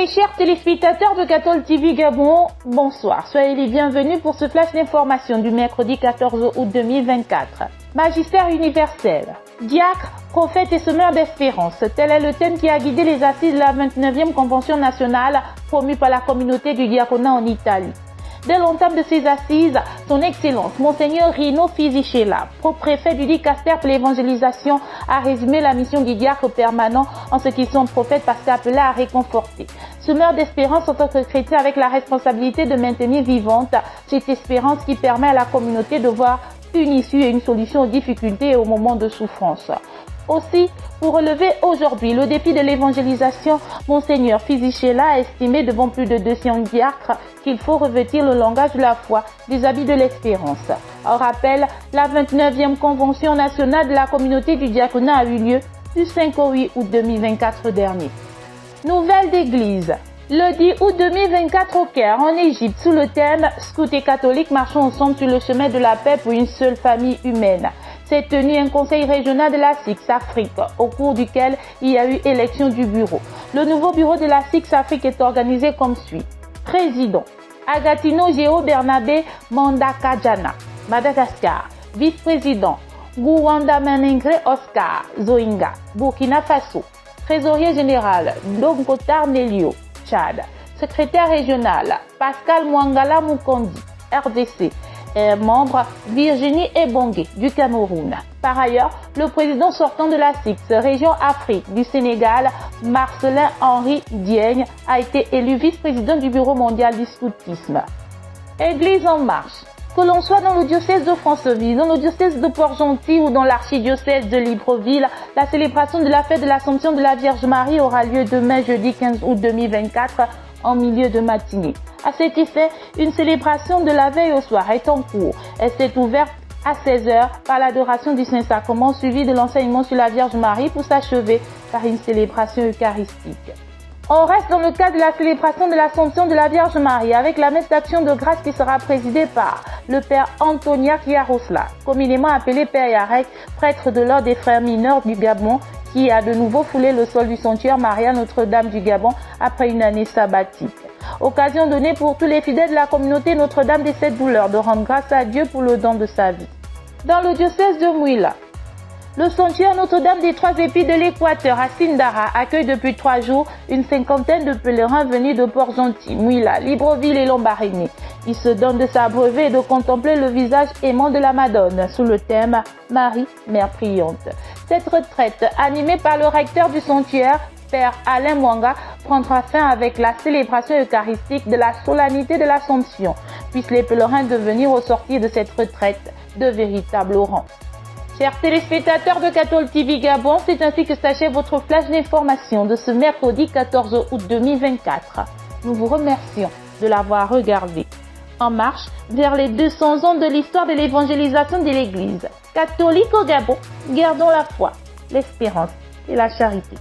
chers téléspectateurs de Cathol TV Gabon, bonsoir. Soyez les bienvenus pour ce flash d'information du mercredi 14 août 2024. Magistère universel, diacre, prophète et semeur d'espérance, tel est le thème qui a guidé les assises de la 29e Convention nationale promue par la communauté du diaconat en Italie. Dès l'entame de ces assises, son Excellence, Monseigneur Rino Fisichella, pro-préfet du dicaster pour l'évangélisation, a résumé la mission du diacre permanent en ce qu'ils sont prophètes parce qu'appelés à réconforter. Semeur d'espérance en tant que chrétien avec la responsabilité de maintenir vivante cette espérance qui permet à la communauté de voir une issue et une solution aux difficultés et aux moments de souffrance. Aussi, pour relever aujourd'hui le défi de l'évangélisation, Monseigneur Fisichella a estimé devant plus de 200 diacres qu'il faut revêtir le langage de la foi, des habits de l'espérance. En rappel, la 29e Convention nationale de la communauté du diaconat a eu lieu du 5 au 8 août 2024 dernier. Nouvelle d'église. Le 10 août 2024 au Caire, en Égypte, sous le thème « Scouts et catholiques marchons ensemble sur le chemin de la paix pour une seule famille humaine ». S'est tenu un conseil régional de la SIX Afrique, au cours duquel il y a eu élection du bureau. Le nouveau bureau de la SIX Afrique est organisé comme suit. Président, Agatino Géo Bernabé Mandakadjana, Madagascar. Vice-président, Gouwanda Menengre Oscar Zoinga, Burkina Faso. Trésorier général, Ndongotar Nelio, Tchad. Secrétaire régional, Pascal Mwangala Mukondi, RDC. Et membre Virginie Ebongue du Cameroun. Par ailleurs, le président sortant de la SIX Région Afrique du Sénégal, Marcelin Henri Diègne, a été élu vice-président du Bureau mondial du scoutisme. Église en marche. Que l'on soit dans le diocèse de Franceville, dans le diocèse de Port-Gentil ou dans l'archidiocèse de Libreville, la célébration de la fête de l'Assomption de la Vierge Marie aura lieu demain jeudi 15 août 2024 en milieu de matinée. À cet effet, une célébration de la veille au soir est en cours. Elle s'est ouverte à 16h par l'adoration du Saint-Sacrement suivi de l'enseignement sur la Vierge Marie pour s'achever par une célébration eucharistique. On reste dans le cadre de la célébration de l'Assomption de la Vierge Marie avec la messe d'action de grâce qui sera présidée par le Père Antoniak Yarosla, communément appelé Père Yarek, prêtre de l'ordre des frères mineurs du Gabon, qui a de nouveau foulé le sol du sanctuaire Maria Notre-Dame du Gabon après une année sabbatique. Occasion donnée pour tous les fidèles de la communauté Notre-Dame des Sept Douleurs de rendre grâce à Dieu pour le don de sa vie. Dans le diocèse de Mouila, le sanctuaire Notre-Dame des Trois Épis de l'Équateur à Sindara accueille depuis 3 jours une cinquantaine de pèlerins venus de Port-Gentil, Mouila, Libreville et Lambaréné. Ils se donnent de s'abreuver et de contempler le visage aimant de la Madone sous le thème Marie, Mère priante. Cette retraite, animée par le recteur du sanctuaire, Père Alain Mwanga, prendra fin avec la célébration eucharistique de la solennité de l'Assomption. Puissent les pèlerins devenir au sortir de cette retraite de véritables rangs. Chers téléspectateurs de Cathol TV Gabon, c'est ainsi que s'achève votre flash d'information de ce mercredi 14 août 2024. Nous vous remercions de l'avoir regardé. En marche vers les 200 ans de l'histoire de l'évangélisation de l'Église. Catholique au Gabon, gardons la foi, l'espérance et la charité.